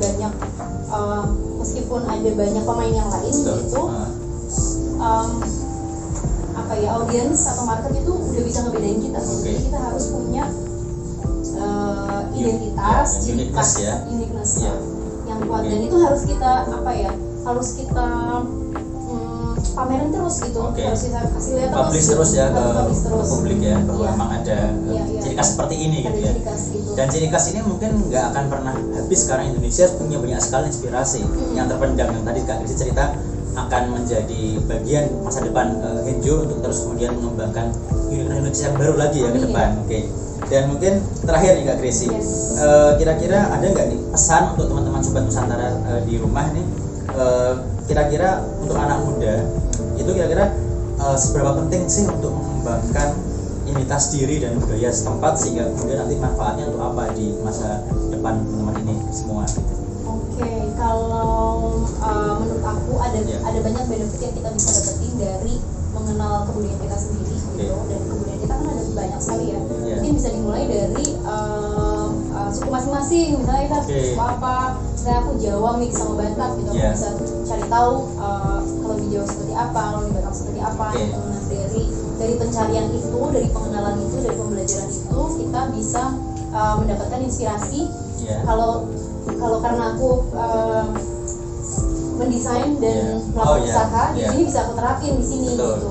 banyak pemain yang lain Betul. gitu, apa ya, audiens atau market itu udah bisa ngebedain kita. Oke. Jadi kita harus punya identitas, Ya, ciri uniqueness khas, ya. uniqueness Ya. yang kuat. Oke. Dan itu harus kita pamerin terus gitu. Oke. Harus kita kasih lihat Publish terus ya ke Harus publish terus. publik ya bahwa Iya. memang ada Iya, iya. ciri khas seperti ini Ada gitu ya. ciri khas gitu. Dan ciri khas ini mungkin nggak akan pernah habis karena Indonesia punya banyak sekali inspirasi yang terpendam, yang tadi Kak Gracie cerita akan menjadi bagian masa depan Henju untuk terus kemudian mengembangkan Indonesia yang baru lagi ya ke Amin, depan. Oke. Dan mungkin terakhir nih Kak Gracie, Yes. kira-kira ada nggak nih pesan untuk teman-teman Sobat Nusantara di rumah nih, kira-kira untuk anak muda itu kira-kira seberapa penting sih untuk mengembangkan identitas diri dan budaya setempat sehingga kemudian nanti manfaatnya untuk apa di masa depan teman-teman ini semua? Oke, kalau menurut aku Iya. ada banyak benefit yang kita bisa dapetin dari mengenal kebudayaan kita sendiri gitu. Dan kebudayaan kita kan ada banyak sekali ya. Iya. Mungkin bisa dimulai dari suku masing-masing. Misalnya kita Oke. suku apa? Misalnya aku Jawa mix sama Batak gitu. Iya. Aku bisa cari tahu kalau di Jawa seperti apa, kalau di Batak seperti apa Oke. gitu. Nah, dari pencarian itu, dari pengenalan itu, dari pembelajaran itu, kita bisa mendapatkan inspirasi. Ya. Kalau karena aku mendesain dan Iya. melakukan Oh, iya. usaha di Iya. sini, bisa aku terapin di sini Betul. gitu.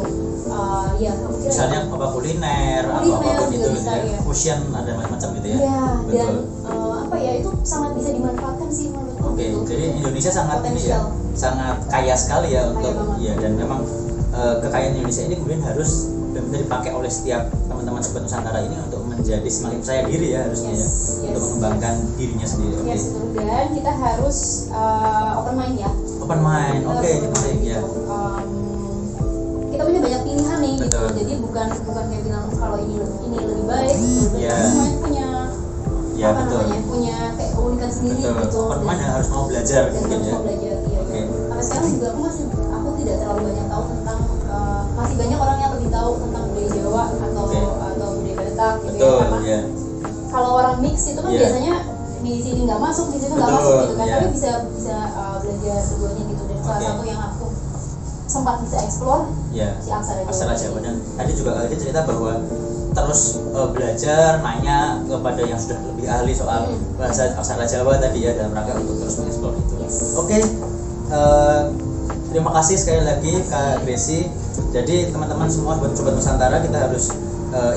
Ya, aku kira Misalnya apa kuliner atau Kuliner apapun juga itu bisa, gitu ya. ya. Fusion ada macam-macam gitu ya. Iya, dan Betul. apa ya, itu sangat bisa dimanfaatkan sih menurutku. Oke, gitu. jadi Indonesia sangat ini ya, Potensial. sangat kaya sekali ya untuk banget. ya, dan memang kekayaan Indonesia ini kemudian harus benar-benar dipakai oleh setiap teman-teman Sobat Nusantara ini untuk menjadi semakin percaya diri ya harusnya Yes, ya, untuk mengembangkan dirinya sendiri. Oke. Yes, betul. Dan kita harus open mind ya. Open mind, Kita oke, harus ini open penting mind ya. gitu. Kita punya banyak pilihan nih gitu. Betul. Jadi bukan kayak bilang kalau ini lebih baik gitu. Iya. Semuanya punya Ya apa betul. namanya? Punya kayak keunikan sendiri Betul. gitu. Open mind harus mau belajar Dan mungkin harus ya. mau belajar iya. Oke. Sampai sekarang juga aku tidak terlalu banyak tahu tentang masih banyak orang yang lebih tahu tentang budaya Jawa atau Oke. atau budaya Batak gitu Betul ya. Karena ya. kalau orang mix itu kan Iya. biasanya di sini nggak masuk, di situ nggak Betul, masuk gitu kan. iya. Tapi bisa belajar keduanya gitu. Dan salah Oke. satu yang aku sempat bisa explore Ya. si Aksara Aksara Jawa. Dan tadi juga Kak Lili cerita bahwa terus belajar, nanya kepada yang sudah lebih ahli soal bahasa Aksara Jawa tadi ya, dalam rangka untuk terus mengeksplor itu. Yes. Oke, terima kasih sekali lagi Kak Gracie. Jadi teman-teman semua buat Sobat Nusantara, kita harus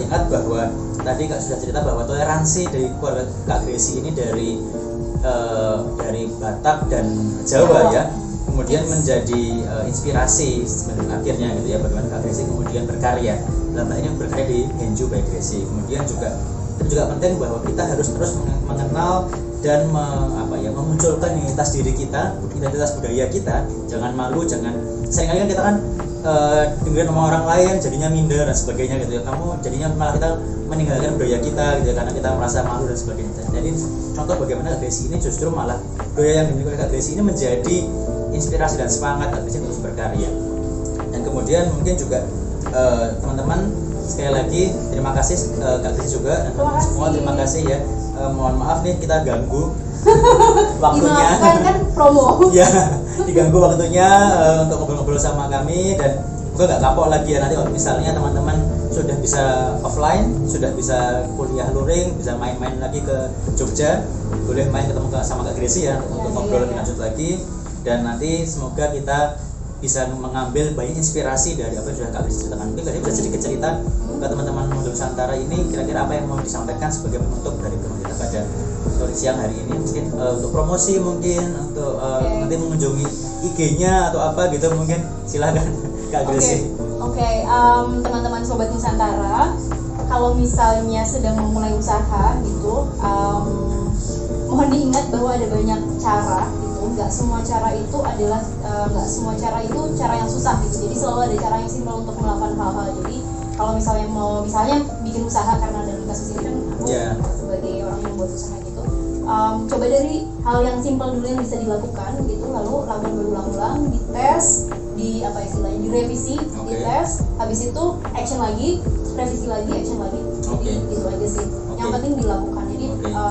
ingat bahwa tadi Kak sudah cerita bahwa toleransi dari keluarga Kak Gracie ini dari Batak dan Jawa ya, kemudian menjadi inspirasi sebenarnya akhirnya gitu ya, bagaimana Kak Gracie kemudian berkarya dalam hal ini berkarya di Henju by Gracie. Kemudian juga penting bahwa kita harus terus mengenal dan memunculkan identitas diri kita, identitas budaya kita. Jangan malu, jangan seringkali kan kita kan dengerin sama orang lain jadinya minder dan sebagainya gitu ya. Kamu jadinya malah kita meninggalkan budaya kita gitu ya, karena kita merasa malu dan sebagainya. Jadi contoh bagaimana Kak Gracie ini justru malah budaya yang dimiliki oleh Kak Gracie ini menjadi inspirasi dan semangat Kak Gracie untuk berkarya. Dan kemudian mungkin juga teman-teman sekali lagi terima kasih Kak Gracie juga dan teman-teman semua terima kasih ya. Mohon maaf nih kita ganggu waktunya. Dimaafkan kan promo. Ya, diganggu waktunya untuk ngobrol-ngobrol sama kami, dan gue nggak kapok lagi ya nanti kalau misalnya teman-teman sudah bisa offline, sudah bisa kuliah luring, bisa main-main lagi ke Jogja, boleh main ketemu sama Kak Gracie ya untuk ngobrol lebih lanjut lagi. Dan nanti semoga kita bisa mengambil banyak inspirasi dari apa yang sudah Kak Gracie ceritakan. Mungkin Kak Gracie bisa sedikit cerita ke teman-teman Modul Nusantara ini kira-kira apa yang mau disampaikan sebagai penutup dari program kita pada sore siang hari ini, mungkin untuk promosi, mungkin untuk nanti mengunjungi IG-nya atau apa gitu, mungkin silakan Kak Gracie. Oke, teman-teman Sobat Nusantara, kalau misalnya sedang memulai usaha gitu, mohon diingat bahwa ada banyak cara gitu. Nggak semua cara itu adalah cara yang susah gitu. Jadi selalu ada cara yang simpel untuk melakukan hal-hal. Jadi kalau misalnya bikin usaha, karena dalam kasus ini kan aku sebagai orang yang membuat usaha gitu, coba dari hal yang simpel dulu yang bisa dilakukan gitu, lalu lakukan berulang-ulang, dites, direvisi, dites, habis itu action lagi, revisi lagi, action lagi. Jadi gitu aja sih. Yang penting dilakukan. Jadi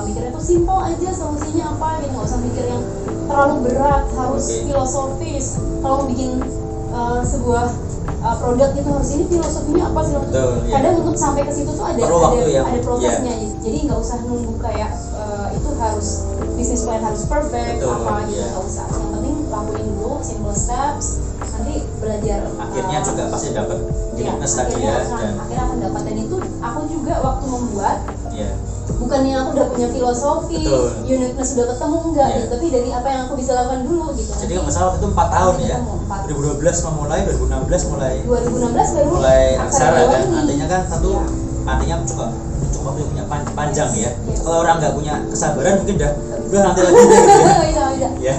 mikirnya tuh simple aja, solusinya apa gitu, nggak usah mikir yang terlalu berat, harus filosofis. Kalau mau bikin sebuah produk itu harus ini filosofinya apa sih? Kadang untuk sampai ke situ tuh ada prosesnya. Jadi nggak usah nunggu kayak itu harus business plan harus perfect apa gitu, nggak usah. Yang penting lakuin dulu simple steps, nanti belajar. Akhirnya juga pasti dapat uniqueness tadi ya. Akhirnya akan dapat. Dan itu aku juga waktu membuat bukannya aku udah punya filosofi, uniqueness udah ketemu enggak gitu, tapi dari apa yang aku bisa lakukan dulu gitu. Jadi nggak masalah itu 4 tahun ya. 2012 memulai, 2016 baru mulai Aksara kan. Artinya kan artinya cukup punya panjang ya. Kalau orang nggak punya kesabaran mungkin udah nanti lagi gitu ya.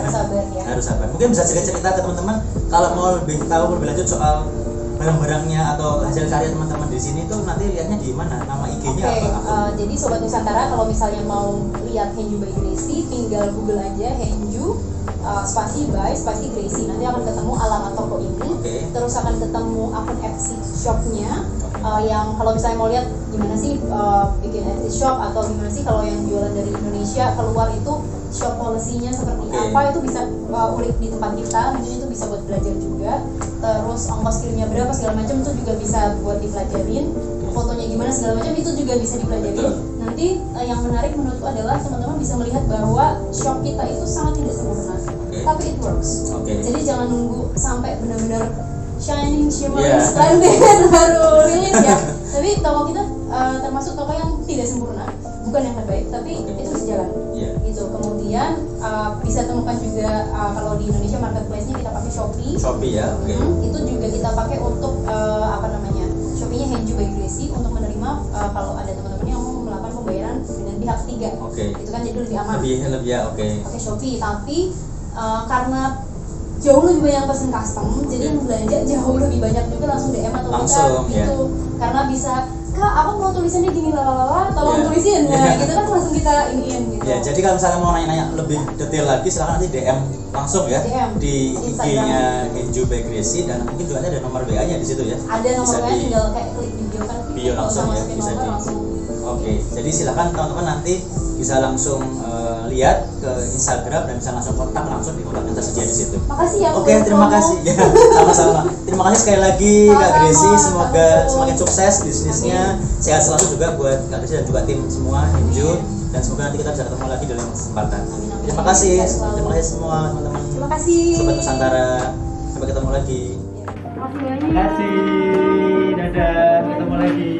Harus sabar. Mungkin bisa cerita ke teman-teman kalau mau lebih tahu lebih lanjut soal barang-barangnya atau hasil karya teman-teman di sini tuh nanti lihatnya di mana, nama IG-nya apa? Jadi Sobat Nusantara kalau misalnya mau lihat Henju by Gracie, tinggal Google aja Henju spasi Gracie, nanti akan ketemu alamat toko ini. Terus akan ketemu akun Etsy shop-nya, yang kalau misalnya mau lihat gimana sih bikin Etsy shop, atau gimana sih kalau yang jualan dari Indonesia keluar itu shop policy-nya seperti apa, itu bisa ulik di tempat kita. Mungkin itu bisa buat belajar juga. Terus ongkos kirimnya berapa segala macam itu juga bisa buat dipelajarin. Fotonya gimana segala macam itu juga bisa dipelajarin. Nanti yang menarik menurutku adalah teman-teman bisa melihat bahwa shop kita itu sangat tidak sempurna, tapi it works. Jadi jangan nunggu sampai benar-benar shining, shimmering, splendid baru rilis ya. Tapi toko kita termasuk toko yang tidak sempurna, bukan yang terbaik, tapi itu sejalan. Gitu. Kemudian bisa temukan juga kalau di Indonesia marketplace-nya kita pakai Shopee ya. Itu juga kita pakai untuk Shopee-nya Henju by Gracie untuk menerima kalau ada teman-teman yang mau melakukan pembayaran dengan pihak ketiga. Oke. Itu kan jadi lebih aman. Lebih ya, oke. Pakai Shopee, tapi karena jauh lebih banyak pesen custom, jadi yang belanja jauh lebih banyak juga langsung DM atau Langsung, kita gitu. Karena bisa, Kak, aku mau tulisannya gini lalala, tolong Iya. tulisin. Nah, Iya. gitu kan langsung kita iniin gitu. Ya, jadi kalau misalnya mau nanya-nanya lebih detail lagi, silakan nanti DM langsung ya DM, di Instagram. IG-nya Henju by Gracie, dan mungkin juga ada nomor WA-nya di situ ya. Ada Bisa nomornya, di- tinggal kayak klik di bio kan. bio Kalau langsung sama ya, masukin bisa nomor di- langsung. Oke, jadi silakan teman-teman nanti bisa langsung lihat ke Instagram dan bisa langsung kontak langsung di kontak yang tersedia di situ. Makasih ya. Oke, buat terima promo. kasih ya, sama-sama. Terima kasih sekali lagi Kak Sama-sama, Gracie, semoga sama-sama. semakin sukses bisnisnya, sehat selalu juga buat Kak Gracie dan juga tim semua Henju, dan semoga nanti kita bisa ketemu lagi dalam kesempatan. Amin, amin. Terima kasih, Sehat selalu. terima kasih semua teman-teman Terima kasih. Sobat Nusantara, sampai ketemu lagi. Makasih banyak. Terima kasih, dadah, ketemu lagi.